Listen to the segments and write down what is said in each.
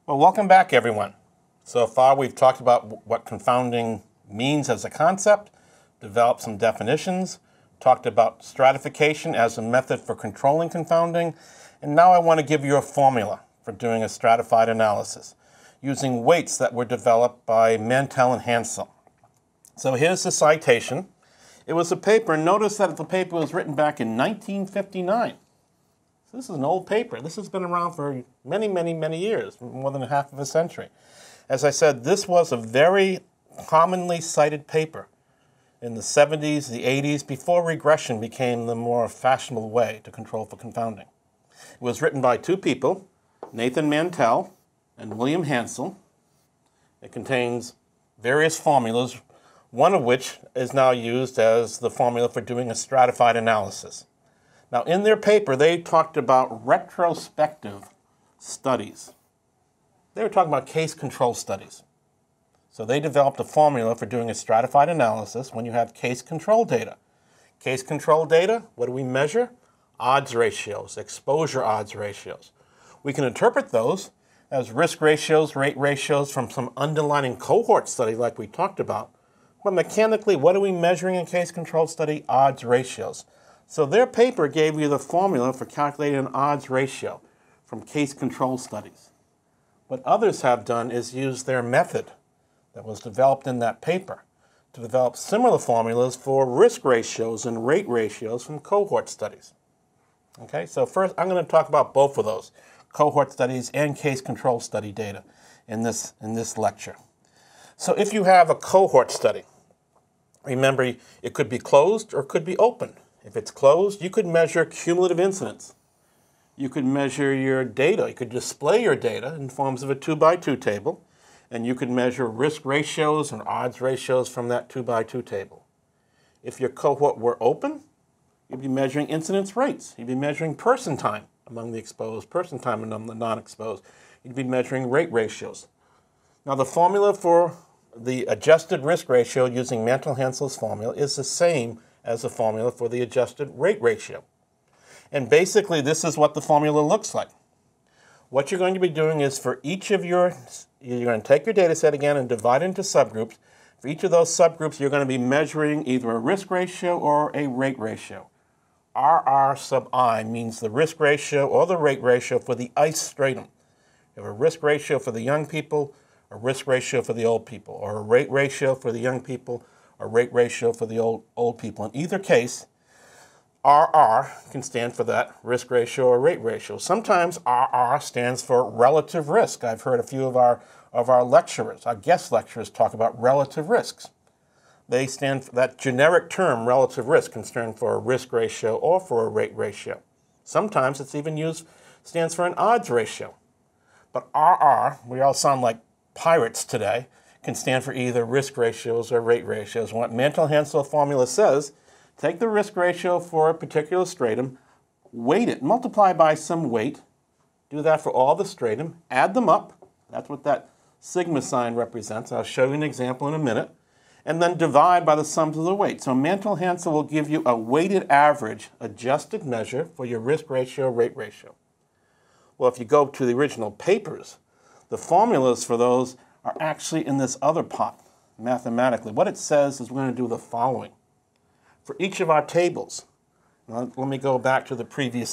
Well, welcome back, everyone. So far, we've talked about what confounding means as a concept, developed some definitions, talked about stratification as a method for controlling confounding, and now I want to give you a formula for doing a stratified analysis using weights that were developed by Mantell and Hansel. So here's the citation. It was a paper. Notice that the paper was written back in 1959. So this is an old paper. This has been around for many, many, many years, more than half of a century. As I said, this was a very commonly cited paper in the 70s, the 80s, before regression became the more fashionable way to control for confounding. It was written by two people, Nathan Mantell and William Hansel. It contains various formulas, one of which is now used as the formula for doing a stratified analysis. Now, in their paper, they talked about retrospective studies. They were talking about case control studies. So they developed a formula for doing a stratified analysis when you have case control data. Case control data, what do we measure? Odds ratios, exposure odds ratios. We can interpret those as risk ratios, rate ratios from some underlying cohort study like we talked about. But mechanically, what are we measuring in case control study? Odds ratios. So their paper gave you the formula for calculating an odds ratio from case control studies. What others have done is use their method that was developed in that paper to develop similar formulas for risk ratios and rate ratios from cohort studies. Okay, so first I'm going to talk about both of those, cohort studies and case control study data in this lecture. So if you have a cohort study, remember it could be closed or it could be open. If it's closed, you could measure cumulative incidence. You could measure your data. You could display your data in forms of a 2x2 table, and you could measure risk ratios and odds ratios from that 2x2 table. If your cohort were open, you'd be measuring incidence rates. You'd be measuring person time among the exposed, person time among the non-exposed. You'd be measuring rate ratios. Now, the formula for the adjusted risk ratio using Mantell-Hansel's formula is the same as the formula for the adjusted rate ratio. And basically, this is what the formula looks like. What you're going to be doing is for each of you're going to take your data set again and divide it into subgroups. For each of those subgroups, you're going to be measuring either a risk ratio or a rate ratio. RR sub I means the risk ratio or the rate ratio for the ICE stratum. You have a risk ratio for the young people, a risk ratio for the old people, or a rate ratio for the young people, a rate ratio for the old people. In either case, RR can stand for that risk ratio or rate ratio. Sometimes RR stands for relative risk. I've heard a few of our lecturers, our guest lecturers, talk about relative risks. They stand for that generic term, relative risk, can stand for a risk ratio or for a rate ratio. Sometimes it's even stands for an odds ratio. But RR, we all sound like pirates today, can stand for either risk ratios or rate ratios. What Mantell-Hansel formula says, take the risk ratio for a particular stratum, weight it, multiply by some weight, do that for all the stratum, add them up, that's what that sigma sign represents. I'll show you an example in a minute, and then divide by the sums of the weight. So Mantell-Hansel will give you a weighted average adjusted measure for your risk ratio, rate ratio. Well, if you go to the original papers, the formulas for those are actually in this other pot, mathematically. What it says is we're going to do the following. For each of our tables, let me go back to the previous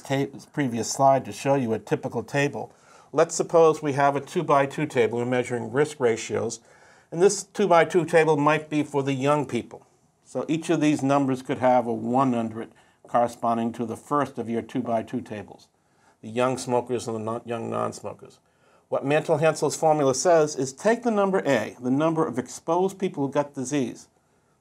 slide to show you a typical table. Let's suppose we have a 2x2 table. We're measuring risk ratios. And this 2x2 table might be for the young people. So each of these numbers could have a 1 under it, corresponding to the first of your 2x2 tables, the young smokers and the young non-smokers. What Mantell-Hansel's formula says is take the number A, the number of exposed people who got disease,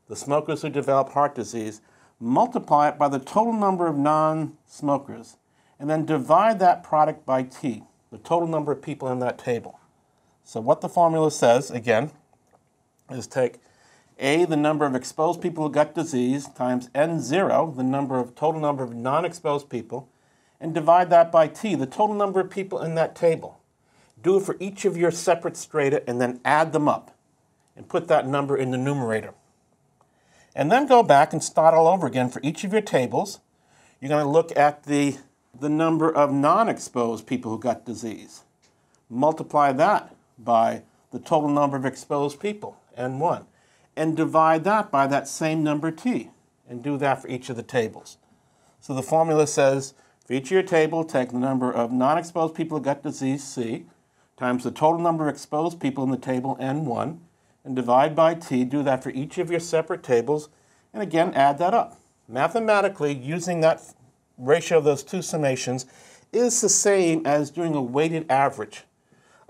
the smokers who develop heart disease, multiply it by the total number of non-smokers, and then divide that product by T, the total number of people in that table. So what the formula says, again, is take A, the number of exposed people who got disease, times N0, the total number of non-exposed people, and divide that by T, the total number of people in that table. Do it for each of your separate strata and then add them up and put that number in the numerator. And then go back and start all over again for each of your tables. You're going to look at the number of non-exposed people who got disease. multiply that by the total number of exposed people, N1, and divide that by that same number T, and do that for each of the tables. So the formula says, for each of your table, take the number of non-exposed people who got disease, C, times the total number of exposed people in the table, N1, and divide by T. Do that for each of your separate tables, and again, add that up. Mathematically, using that ratio of those two summations is the same as doing a weighted average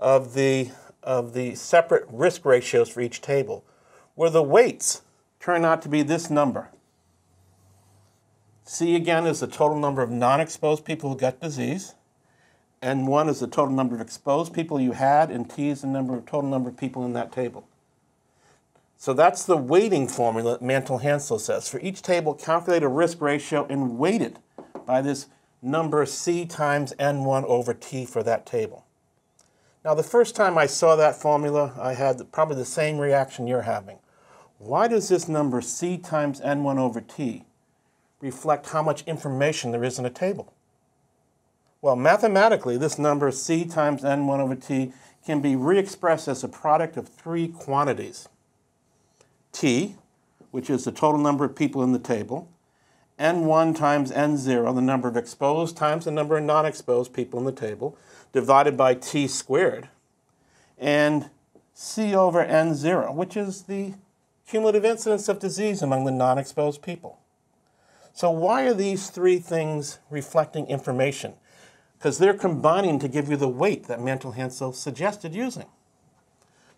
of the separate risk ratios for each table, where the weights turn out to be this number. C again is the total number of non-exposed people who got disease. N1 is the total number of exposed people you had, and T is the total number of people in that table. So that's the weighting formula that Mantel-Hansel says. For each table, calculate a risk ratio and weight it by this number C times N1 over T for that table. Now, the first time I saw that formula, I had probably the same reaction you're having. Why does this number C times N1 over T reflect how much information there is in a table? Well, mathematically, this number C times N1 over T can be re-expressed as a product of three quantities. T, which is the total number of people in the table, N1 times N0, the number of exposed times the number of non-exposed people in the table, divided by T squared, and C over N0, which is the cumulative incidence of disease among the non-exposed people. So why are these three things reflecting information? Because they're combining to give you the weight that Mantel-Hansel suggested using.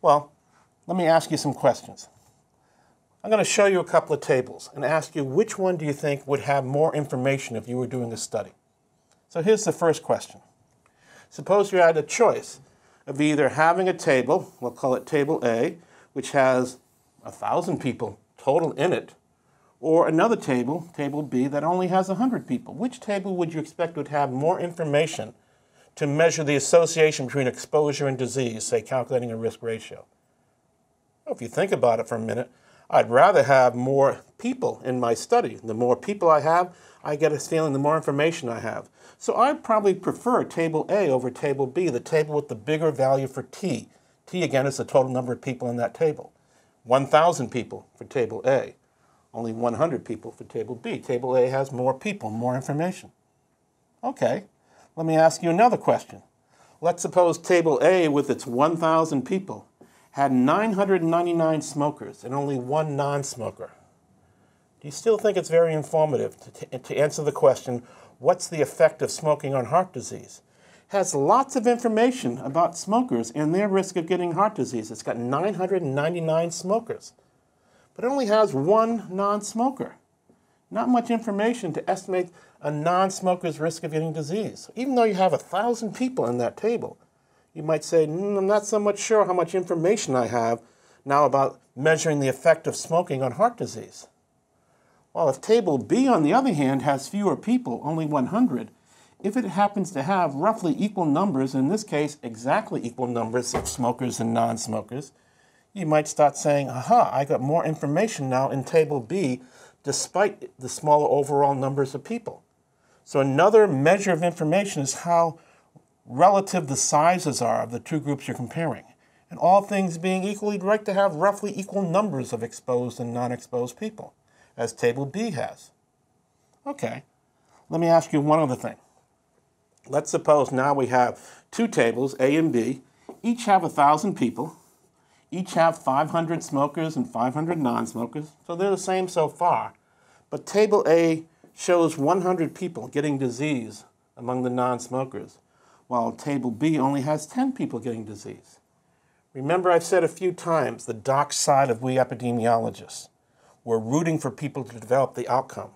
Well, let me ask you some questions. I'm going to show you a couple of tables and ask you which one do you think would have more information if you were doing a study. So here's the first question. Suppose you had a choice of either having a table, we'll call it table A, which has 1,000 people total in it, or another table, table B, that only has 100 people. Which table would you expect would have more information to measure the association between exposure and disease, say calculating a risk ratio? Well, if you think about it for a minute, I'd rather have more people in my study. The more people I have, I get a feeling the more information I have. So I'd probably prefer table A over table B, the table with the bigger value for T. T, again, is the total number of people in that table. 1,000 people for table A. Only 100 people for table B. Table A has more people, more information. Okay, let me ask you another question. Let's suppose table A, with its 1,000 people, had 999 smokers and only one non-smoker. Do you still think it's very informative to answer the question, what's the effect of smoking on heart disease? It has lots of information about smokers and their risk of getting heart disease. It's got 999 smokers, but it only has one non-smoker. Not much information to estimate a non-smoker's risk of getting disease. Even though you have 1,000 people in that table, you might say, I'm not so much sure how much information I have now about measuring the effect of smoking on heart disease. Well, if table B, on the other hand, has fewer people, only 100, if it happens to have roughly equal numbers, in this case, exactly equal numbers of smokers and non-smokers, you might start saying, aha, I got more information now in table B, despite the smaller overall numbers of people. So another measure of information is how relative the sizes are of the two groups you're comparing. And all things being equal, you'd like to have roughly equal numbers of exposed and non-exposed people, as table B has. Okay, let me ask you one other thing. Let's suppose now we have two tables, A and B, each have 1,000 people, each have 500 smokers and 500 non-smokers, so they're the same so far. But table A shows 100 people getting disease among the non-smokers, while table B only has 10 people getting disease. Remember, I've said a few times, the dark side of we epidemiologists. We're rooting for people to develop the outcome,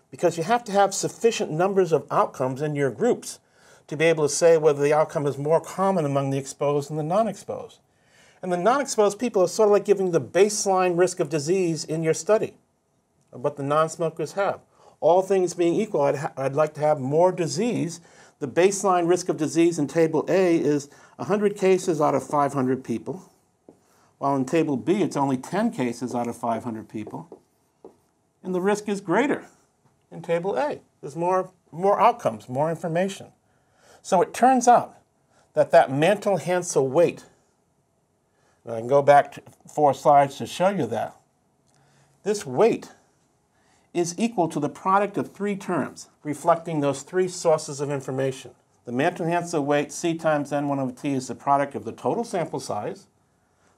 because you have to have sufficient numbers of outcomes in your groups to be able to say whether the outcome is more common among the exposed and the non-exposed. And the non-exposed people are sort of like giving the baseline risk of disease in your study of what the non-smokers have. All things being equal, I'd like to have more disease. The baseline risk of disease in table A is 100 cases out of 500 people, while in table B it's only 10 cases out of 500 people. And the risk is greater in table A. There's more outcomes, more information. So it turns out that Mantel-Haenszel weight, and I can go back to 4 slides to show you that, this weight is equal to the product of 3 terms, reflecting those 3 sources of information. The Mantel-Haenszel weight, C times N1 over T, is the product of the total sample size.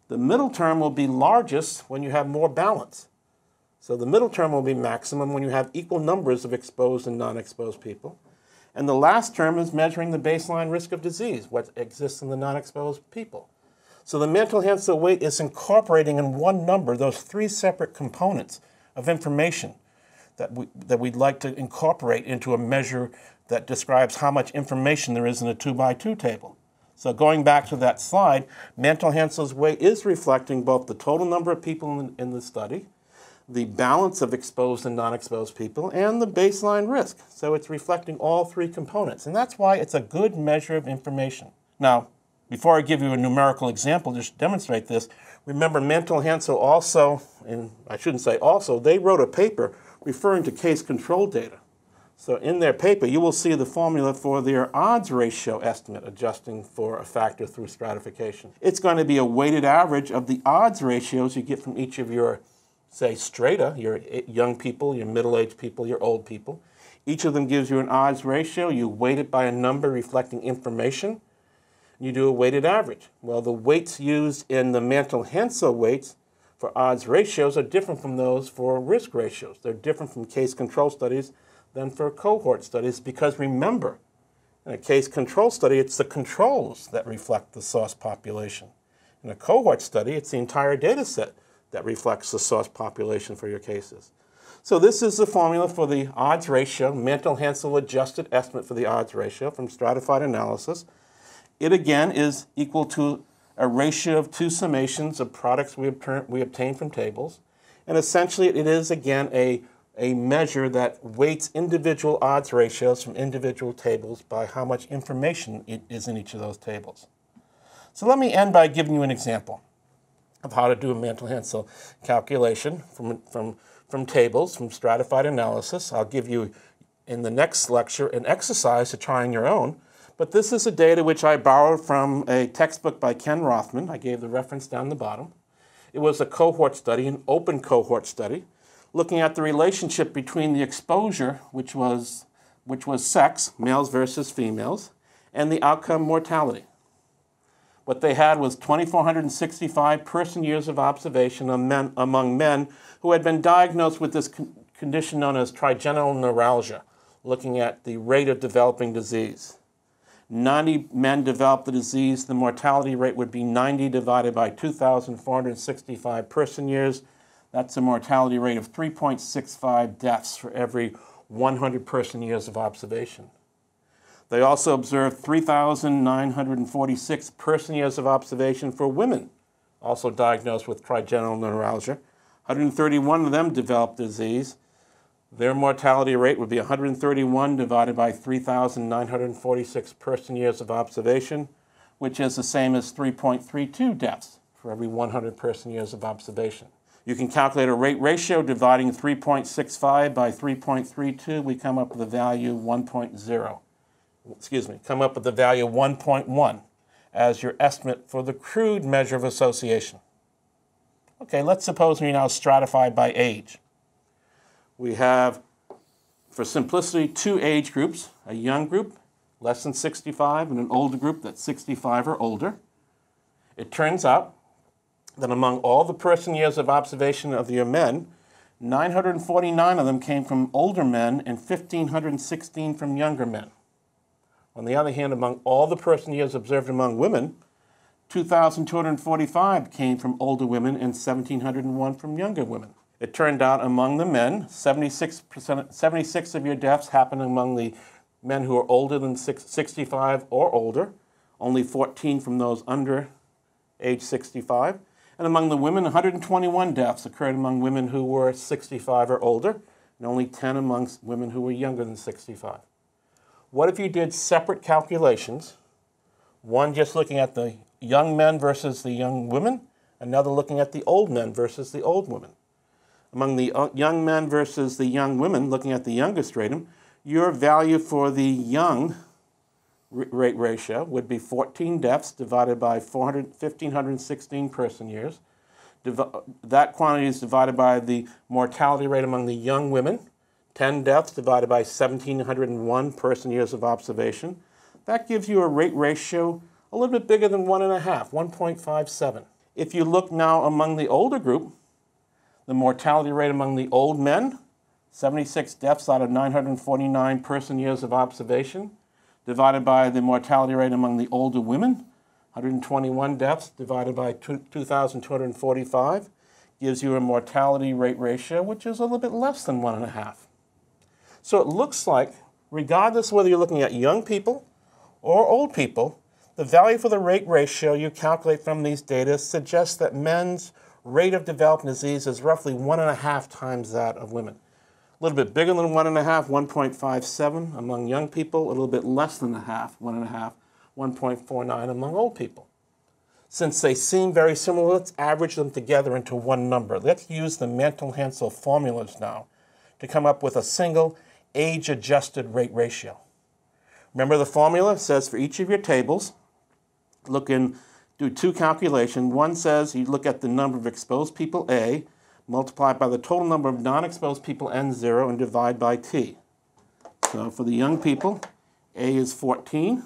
The middle term will be largest when you have more balance. So the middle term will be maximum when you have equal numbers of exposed and non-exposed people. And the last term is measuring the baseline risk of disease, what exists in the non-exposed people. So the Mantel-Haenszel weight is incorporating in one number those 3 separate components of information that we'd like to incorporate into a measure that describes how much information there is in a 2x2 table. So going back to that slide, Mantel-Haensel's weight is reflecting both the total number of people in the study, the balance of exposed and non-exposed people, and the baseline risk. So it's reflecting all 3 components, and that's why it's a good measure of information. Now, before I give you a numerical example just to demonstrate this, remember Mantel-Haenszel also, and I shouldn't say also, they wrote a paper referring to case control data. So in their paper, you will see the formula for their odds ratio estimate, adjusting for a factor through stratification. It's going to be a weighted average of the odds ratios you get from each of your, say, strata, your young people, your middle-aged people, your old people. Each of them gives you an odds ratio. You weight it by a number reflecting information. You do a weighted average. Well, the weights used in the Mantel-Haenszel weights for odds ratios are different from those for risk ratios. They're different from case control studies than for cohort studies, because remember, in a case control study, it's the controls that reflect the source population. In a cohort study, it's the entire data set that reflects the source population for your cases. So this is the formula for the odds ratio, Mantel-Haenszel adjusted estimate for the odds ratio from stratified analysis. It again is equal to a ratio of 2 summations of products we obtain from tables. And essentially it is again a measure that weights individual odds ratios from individual tables by how much information is in each of those tables. So let me end by giving you an example of how to do a Mantel-Haenszel calculation from tables, from stratified analysis. I'll give you in the next lecture an exercise to try on your own. But this is a data which I borrowed from a textbook by Ken Rothman. I gave the reference down the bottom. It was a cohort study, an open cohort study, looking at the relationship between the exposure, which was sex, males versus females, and the outcome mortality. What they had was 2,465 person-years of observation among men who had been diagnosed with this condition known as trigeminal neuralgia, looking at the rate of developing disease. 90 men developed the disease. The mortality rate would be 90 divided by 2,465 person-years. That's a mortality rate of 3.65 deaths for every 100 person-years of observation. They also observed 3,946 person-years of observation for women, also diagnosed with trigeminal neuralgia. 131 of them developed the disease. Their mortality rate would be 131 divided by 3,946 person-years of observation, which is the same as 3.32 deaths for every 100 person-years of observation. You can calculate a rate ratio dividing 3.65 by 3.32. We come up with the value 1.0. Come up with the value 1.1 as your estimate for the crude measure of association. Okay, let's suppose we now stratify by age. We have, for simplicity, 2 age groups, a young group, less than 65, and an older group that's 65 or older. It turns out that among all the person-years of observation of your men, 949 of them came from older men and 1,516 from younger men. On the other hand, among all the person-years observed among women, 2,245 came from older women and 1,701 from younger women. It turned out among the men, 76 of your deaths happened among the men who are older than 65 or older, only 14 from those under age 65. And among the women, 121 deaths occurred among women who were 65 or older, and only 10 amongst women who were younger than 65. What if you did separate calculations, one just looking at the young men versus the young women, another looking at the old men versus the old women? Among the young men versus the young women, looking at the younger stratum, your value for the young rate ratio would be 14 deaths divided by 1,516 person years. That quantity is divided by the mortality rate among the young women, 10 deaths divided by 1,701 person years of observation. That gives you a rate ratio a little bit bigger than 1.5, 1.57. If you look now among the older group, the mortality rate among the old men, 76 deaths out of 949 person years of observation, divided by the mortality rate among the older women, 121 deaths divided by 2,245, gives you a mortality rate ratio which is a little bit less than 1.5. So it looks like, regardless of whether you're looking at young people or old people, the value for the rate ratio you calculate from these data suggests that men's rate of developing disease is roughly 1.5 times that of women. A little bit bigger than 1.5, 1.57 among young people, a little bit less than 1.5, 1.49 among old people. Since they seem very similar, let's average them together into one number. Let's use the Mantel-Haenszel formulas now to come up with a single age-adjusted rate ratio. Remember the formula says for each of your tables, do two calculations. One says you look at the number of exposed people, A, multiply by the total number of non-exposed people, N0, and divide by T. So for the young people, A is 14.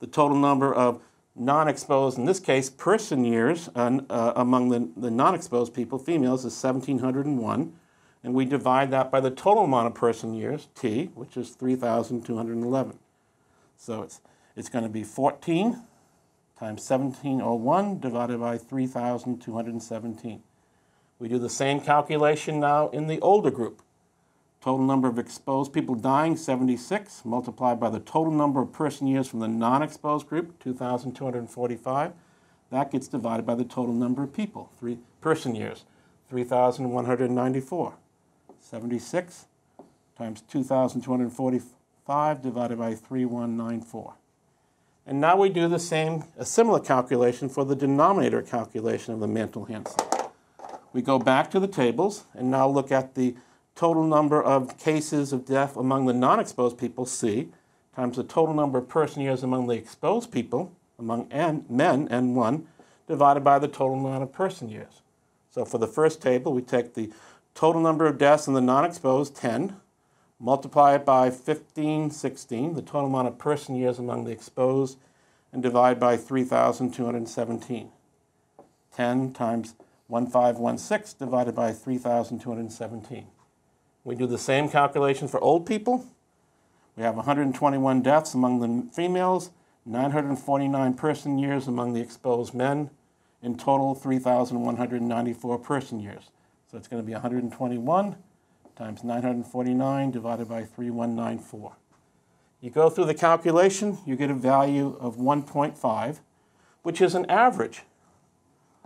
The total number of non-exposed, in this case, person years among the non-exposed people, females, is 1,701. And we divide that by the total amount of person years, T, which is 3,211. So it's going to be 14 times 1,701 divided by 3,217. We do the same calculation now in the older group. Total number of exposed people dying, 76, multiplied by the total number of person years from the non-exposed group, 2,245. That gets divided by the total number of people, person years, 3,194. 76 times 2,245 divided by 3,194. And now we do a similar calculation for the denominator calculation of the Mantel-Haenszel. We go back to the tables and now look at the total number of cases of death among the non-exposed people, C, times the total number of person years among the exposed people, among men, N1, divided by the total amount of person years. So for the first table, we take the total number of deaths in the non-exposed, 10, multiply it by 1516, the total amount of person years among the exposed, and divide by 3,217. 10 times 1,516 divided by 3,217. We do the same calculation for old people. We have 121 deaths among the females, 949 person years among the exposed men, in total 3,194 person years. So it's going to be 121 times 949 divided by 3,194. You go through the calculation, you get a value of 1.5, which is an average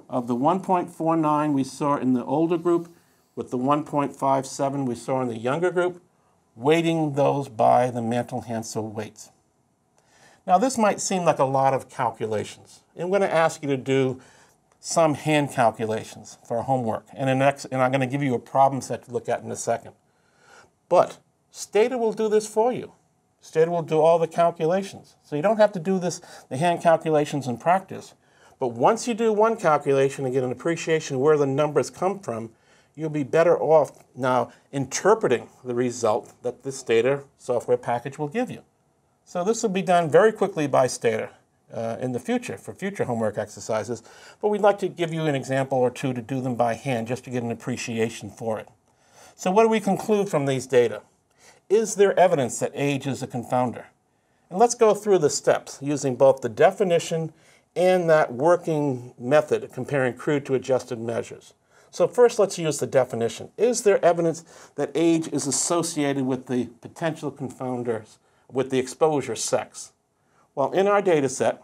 of the 1.49 we saw in the older group with the 1.57 we saw in the younger group, weighting those by the Mantel-Haenszel weights. Now this might seem like a lot of calculations. I'm going to ask you to do some hand calculations for homework, and I'm going to give you a problem set to look at in a second. But Stata will do this for you. Stata will do all the calculations. So you don't have to do the hand calculations in practice. But once you do one calculation and get an appreciation of where the numbers come from, you'll be better off now interpreting the result that the Stata software package will give you. So this will be done very quickly by Stata in the future, for future homework exercises. But we'd like to give you an example or two to do them by hand just to get an appreciation for it. So what do we conclude from these data? Is there evidence that age is a confounder? And let's go through the steps using both the definition and that working method of comparing crude to adjusted measures. So first, let's use the definition. Is there evidence that age is associated with the potential confounders, with the exposure sex? Well, in our data set,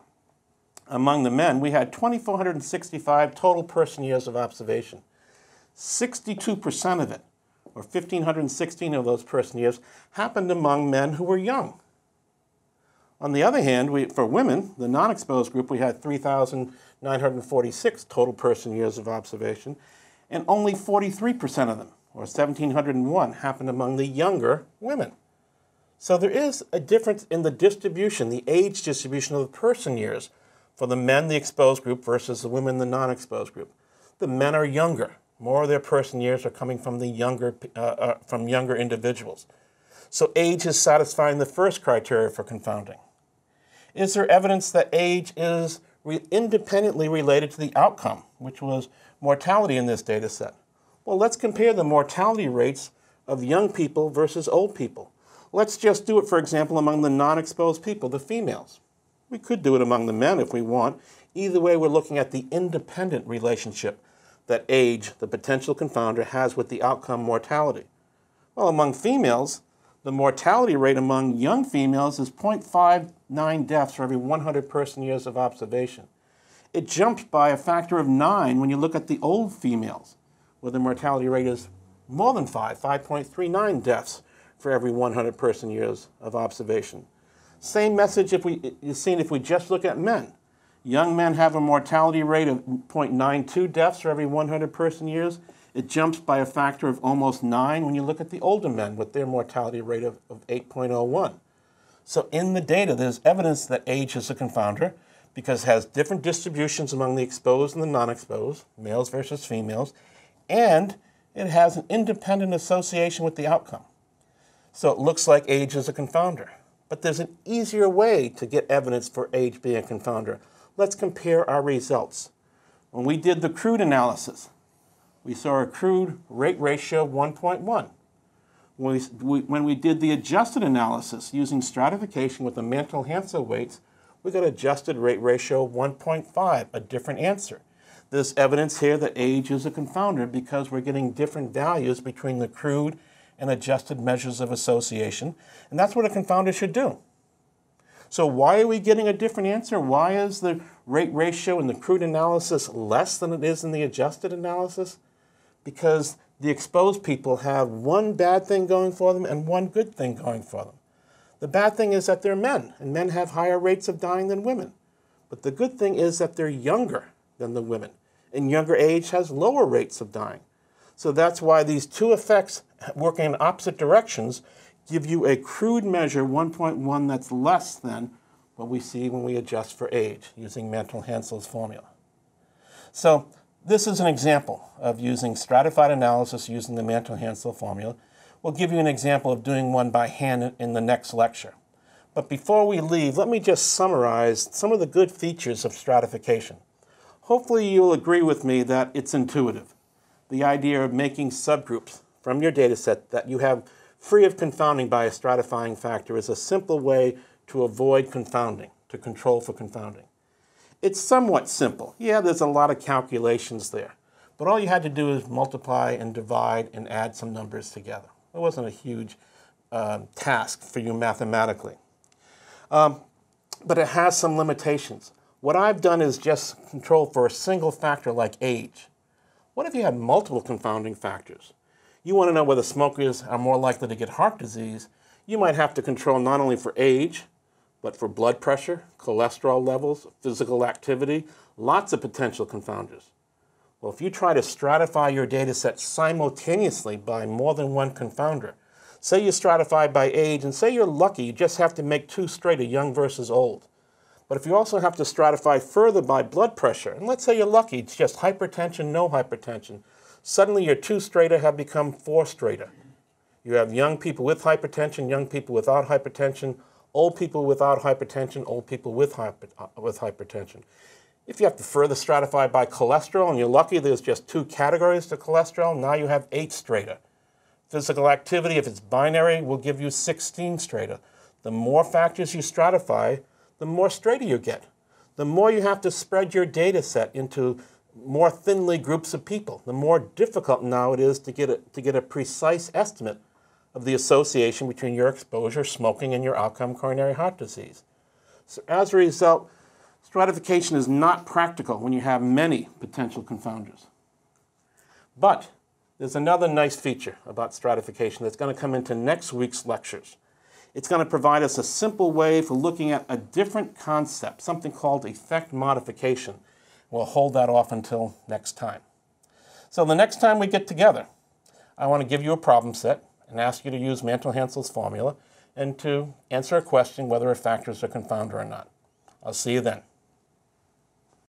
among the men, we had 2,465 total person years of observation. 62% of it, or 1,516 of those person years, happened among men who were young. On the other hand, for women, the non-exposed group, we had 3,946 total person years of observation, and only 43% of them, or 1,701, happened among the younger women. So there is a difference in the distribution, the age distribution of the person years for the men, the exposed group, versus the women, the non-exposed group. The men are younger. More of their person years are coming from the younger individuals. So age is satisfying the first criteria for confounding. Is there evidence that age is independently related to the outcome, which was mortality in this data set? Well, let's compare the mortality rates of young people versus old people. Let's just do it, for example, among the non-exposed people, the females. We could do it among the men if we want. Either way, we're looking at the independent relationship that age, the potential confounder, has with the outcome mortality. Well, among females, the mortality rate among young females is 0.59 deaths for every 100 person years of observation. It jumps by a factor of 9 when you look at the old females, where the mortality rate is more than 5.39 deaths for every 100 person years of observation. Same message is seen if we just look at men. Young men have a mortality rate of 0.92 deaths for every 100 person years. It jumps by a factor of almost 9 when you look at the older men with their mortality rate of 8.01. So in the data, there's evidence that age is a confounder because it has different distributions among the exposed and the non-exposed, males versus females, and it has an independent association with the outcome. So it looks like age is a confounder. But there's an easier way to get evidence for age being a confounder. Let's compare our results. When we did the crude analysis, we saw a crude rate ratio of 1.1. When we did the adjusted analysis using stratification with the Mantel-Haenszel weights, we got adjusted rate ratio of 1.5, a different answer. There's evidence here that age is a confounder because we're getting different values between the crude and adjusted measures of association, and that's what a confounder should do. So why are we getting a different answer? Why is the rate ratio in the crude analysis less than it is in the adjusted analysis? Because the exposed people have one bad thing going for them and one good thing going for them. The bad thing is that they're men, and men have higher rates of dying than women. But the good thing is that they're younger than the women, and younger age has lower rates of dying. So that's why these two effects working in opposite directions give you a crude measure, 1.1, that's less than what we see when we adjust for age using Mantel-Haensel's formula. So this is an example of using stratified analysis using the Mantel-Haensel formula. We'll give you an example of doing one by hand in the next lecture. But before we leave, let me just summarize some of the good features of stratification. Hopefully you'll agree with me that it's intuitive. The idea of making subgroups from your data set that you have free of confounding by a stratifying factor is a simple way to avoid confounding, to control for confounding. It's somewhat simple. Yeah, there's a lot of calculations there. But all you had to do is multiply and divide and add some numbers together. It wasn't a huge task for you mathematically. But it has some limitations. What I've done is just control for a single factor like age. What if you had multiple confounding factors? You want to know whether smokers are more likely to get heart disease. You might have to control not only for age, but for blood pressure, cholesterol levels, physical activity, lots of potential confounders. Well, if you try to stratify your data set simultaneously by more than one confounder, say you stratify by age, and say you're lucky, you just have to make two straight, young versus old. But if you also have to stratify further by blood pressure, and let's say you're lucky, it's just hypertension, no hypertension, suddenly your two strata have become four strata. You have young people with hypertension, young people without hypertension, old people without hypertension, old people with hypertension. If you have to further stratify by cholesterol, and you're lucky there's just two categories to cholesterol, now you have 8 strata. Physical activity, if it's binary, will give you 16 strata. The more factors you stratify, the more strata you get. The more you have to spread your data set into more thinly groups of people, the more difficult now it is to get a precise estimate of the association between your exposure, smoking, and your outcome coronary heart disease. So as a result, stratification is not practical when you have many potential confounders. But there's another nice feature about stratification that's going to come into next week's lectures. It's going to provide us a simple way for looking at a different concept, something called effect modification. We'll hold that off until next time. So the next time we get together, I want to give you a problem set and ask you to use Mantel-Haensel's formula and to answer a question whether a factor is a confounder or not. I'll see you then.